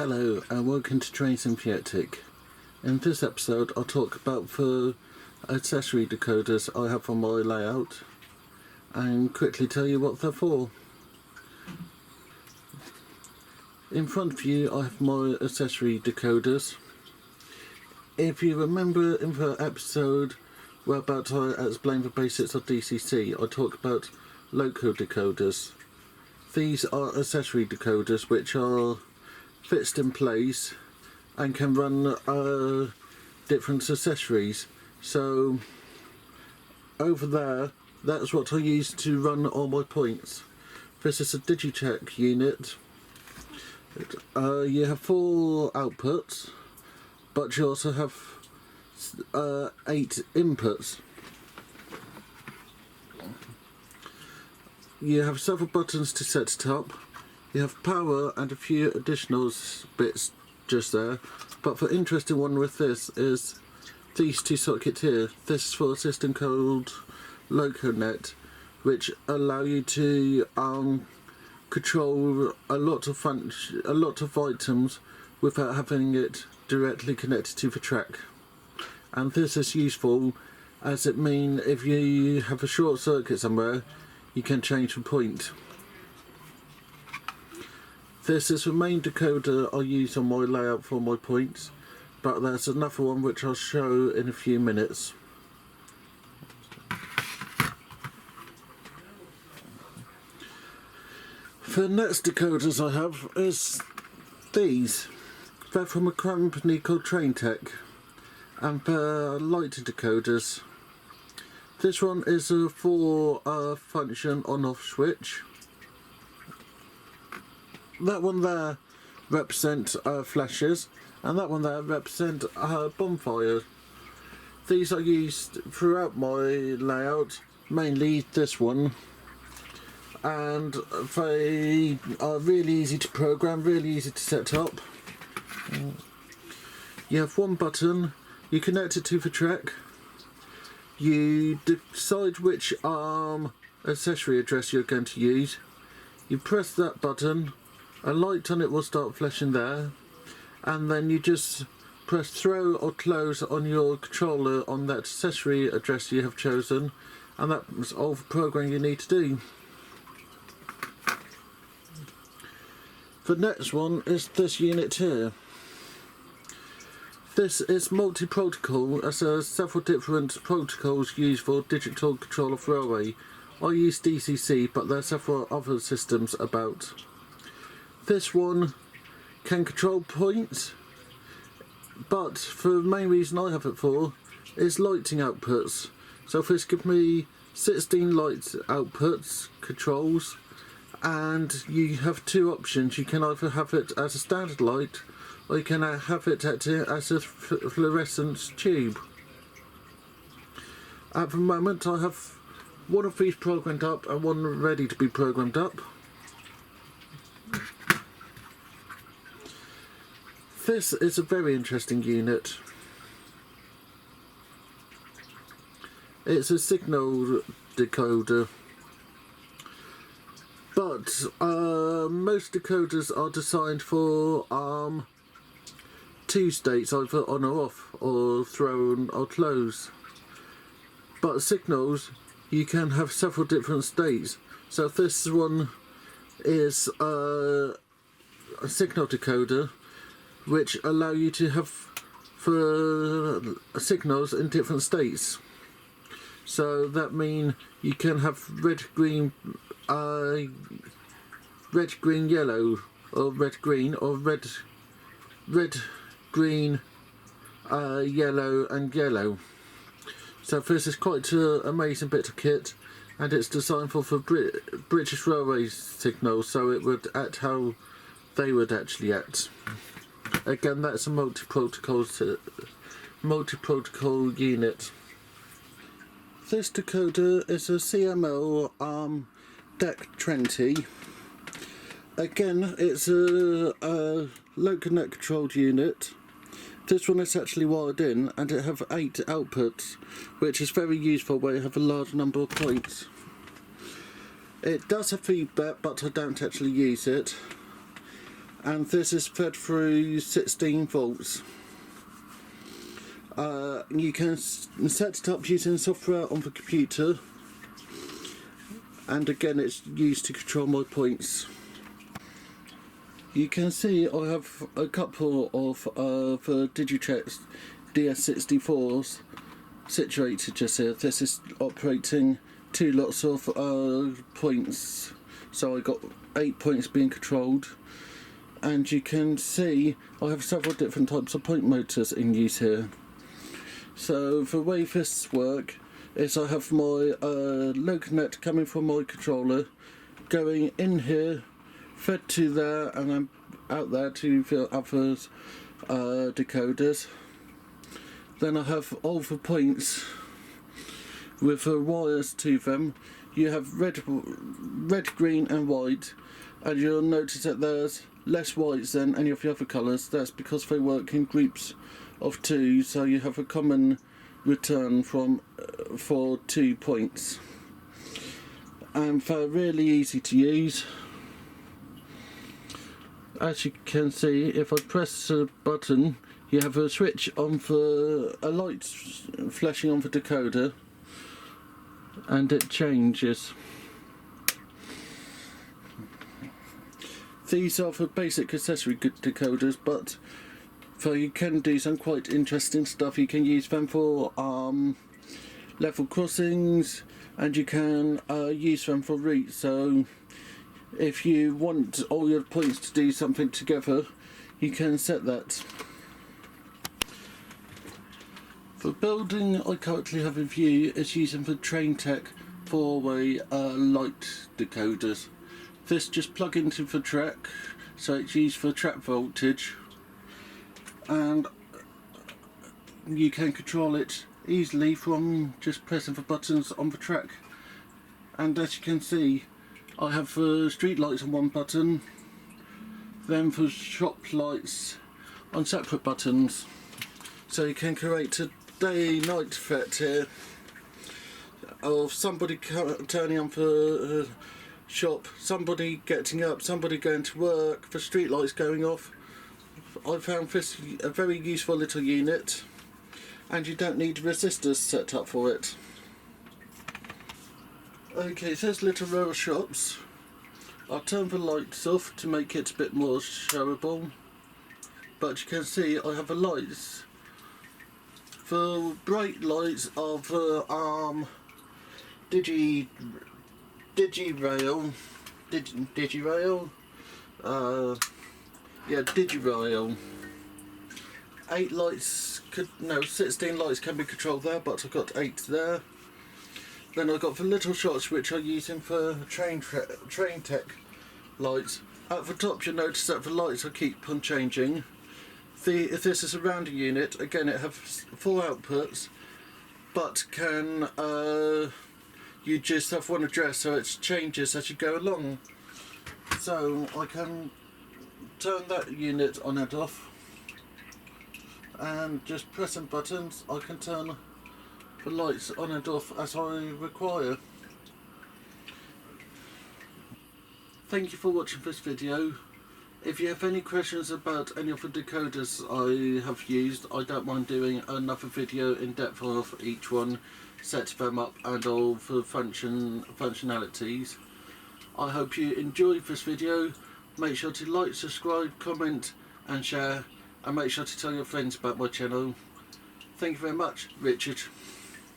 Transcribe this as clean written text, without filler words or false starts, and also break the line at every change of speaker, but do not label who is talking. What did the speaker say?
Hello and welcome to Train Symbiotic. In this episode I'll talk about the accessory decoders I have on my layout and quickly tell you what they're for. In front of you I have my accessory decoders. If you remember in the episode whereabouts I explained the basics of DCC, I talked about local decoders. These are accessory decoders which are fixed in place and can run different accessories. So over there, that's what I use to run all my points. This is a Digicheck unit. You have 4 outputs, but you also have 8 inputs. You have several buttons to set it up. You have power and a few additional bits just there, but the interesting one with this is these 2 sockets here. This is for a system called LocoNet, which allow you to control a lot of items without having it directly connected to the track. And this is useful as it means if you have a short circuit somewhere, you can change the point. This is the main decoder I use on my layout for my points, but there's another one which I'll show in a few minutes. The next decoders I have is these. They're from a company called TrainTech, and they're lighting decoders. This one is a 4 function on-off switch. That one there represents flashes, and that one there represents bonfire. These are used throughout my layout, mainly this one, and they are really easy to program, really easy to set up. You have one button, you connect it to the track, you decide which accessory address you're going to use, you press that button, a light on it will start flashing there, and then you just press throw or close on your controller on that accessory address you have chosen, and that's all the programming you need to do. The next one is this unit here. This is multi-protocol, as there are several different protocols used for digital control of railway. I use DCC, but there are several other systems about. This one can control points, but the main reason I have it for is lighting outputs. So this gives me 16 light outputs, controls, and you have 2 options. You can either have it as a standard light, or you can have it as a fluorescent tube. At the moment I have one of these programmed up and one ready to be programmed up. This is a very interesting unit. It's a signal decoder, but most decoders are designed for 2 states, either on or off, or thrown or close. But signals, you can have several different states. So this one is a signal decoder, which allow you to have signals in different states. So that means you can have red, green, yellow, or red, green, or red, green, yellow and yellow. So this is quite an amazing bit of kit, and it's designed for British Railway signals, so it would act how they would actually act. Again, that's a multi-protocol unit. This decoder is a CML DEC 20. Again, it's a LocoNet controlled unit. This one is actually wired in, and it has 8 outputs, which is very useful where you have a large number of points. It does have feedback, but I don't actually use it. and this is fed through 16 volts. You can set it up using software on the computer, and again it's used to control my points. You can see I have a couple of the Digicheck DS64s situated just here. This is operating 2 lots of points, so I got 8 points being controlled, and you can see I have several different types of point motors in use here. So the way this works is I have my local net coming from my controller, going in here, fed to there, and then out there to the other decoders. Then I have all the points with the wires to them. You have red, green and white, and you'll notice that there's less whites than any of the other colours. That's because they work in groups of 2, so you have a common return from for 2 points, and they're really easy to use. As you can see, if I press a button, you have a switch on for a light flashing on the decoder, and it changes. These are the basic accessory decoders, but you can do some quite interesting stuff. You can use them for level crossings, and you can use them for routes. So if you want all your points to do something together, you can set that. The building I currently have in view is using the Traintech 4-way light decoders. This just plug into the track, so it's used for track voltage, and you can control it easily from just pressing the buttons on the track. And as you can see, I have the street lights on one button, then the shop lights on separate buttons, so you can create a day-night effect here of somebody turning on the shop, somebody getting up, somebody going to work, the street lights going off. I found this a very useful little unit, and you don't need resistors set up for it. Okay, so there's little row of shops. I'll turn the lights off to make it a bit more showable, but you can see I have the lights. The bright lights are the Digirail. 8 lights, 16 lights can be controlled there, but I've got 8 there. Then I've got the little shots which are using for Traintech lights. At the top you'll notice that the lights will keep on changing. If this is a rounder unit, again it has 4 outputs, but can you just have one address, so it changes as you go along. So I can turn that unit on and off, and just pressing buttons I can turn the lights on and off as I require. Thank you for watching this video. If you have any questions about any of the decoders I have used, I don't mind doing another video in depth of each one, set them up and all the functionalities. I hope you enjoyed this video. Make sure to like, subscribe, comment and share, and make sure to tell your friends about my channel. Thank you very much, Richard.